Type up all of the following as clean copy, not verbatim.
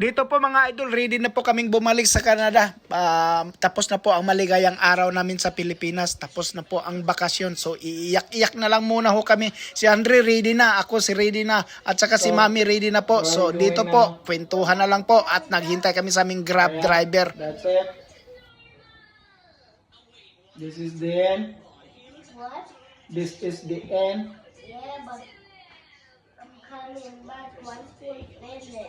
Dito po mga idol, ready na po kaming bumalik sa Canada. Tapos na po ang maligayang araw namin sa Pilipinas. Tapos na po ang bakasyon. So iiyak-iyak na lang muna ho kami. Si Andre ready na, ako si ready na, at saka si Mami ready na po. So dito po, kwentuhan na lang po at naghintay kami sa aming Grab driver. That's it. This is the end. What? This is the end. Yeah, but I'm coming back once school finished.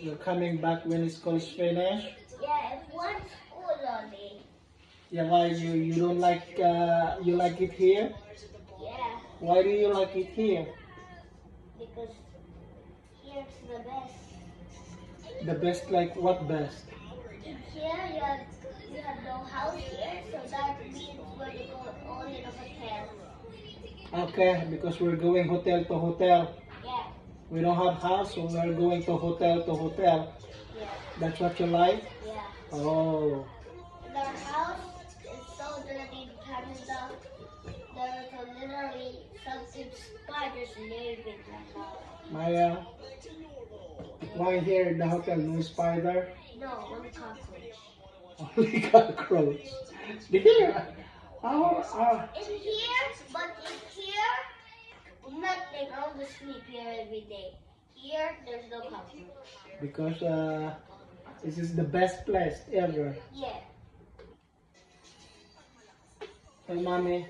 You're coming back when school's finished. Yeah, it's one school only. Yeah, why you don't like you like it here? Yeah, Why do you like it here? because here's the best. The best, like what best? In here, you have no house here, so that means we're going only to hotel. Okay, because we're going hotel to hotel. Yeah, We don't have house, so we're going to hotel to hotel. yeah, That's what you like? yeah. Oh, And our house is so dirty in Canada. There's literally something spiders live in the house. Maya. Why here in the hotel no spider? No, one cockroach. Only cockroach. Here. In here, but in here, nothing. I'll just sleep here every day. Here, there's no cockroach. Because this is the best place ever. Yeah. Hey, mommy.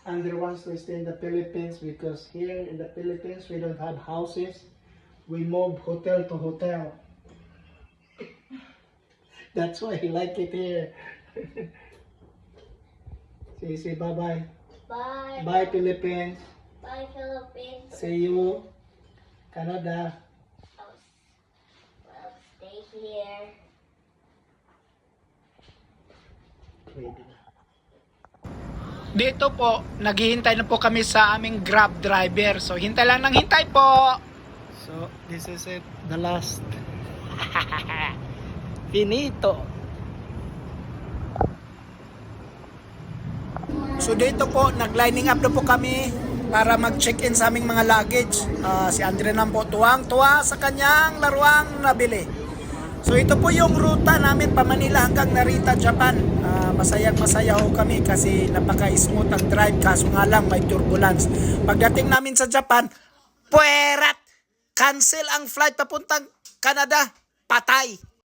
Andrew wants to stay in the Philippines because here in the Philippines we don't have houses. We move hotel to hotel. That's why he like it here. Say bye-bye. Bye. Bye, Philippines. Bye, Philippines. See you, Canada. Well, stay here. Dito po, naghihintay na po kami sa aming Grab driver. So hintay lang ng hintay po. So, this is it. The last. Finito. So dito po, nag-lining up na po kami para mag-check-in sa aming mga luggage. Si Andre naman po tuwang-tuwa sa kanyang laruang nabili. So ito po yung ruta namin pa Manila hanggang Narita, Japan. Masayang-masaya ho kami kasi napaka-smooth ang drive, kaso nga lang may turbulence. Pagdating namin sa Japan, puwerat! Cancel ang flight papuntang Canada. Patay!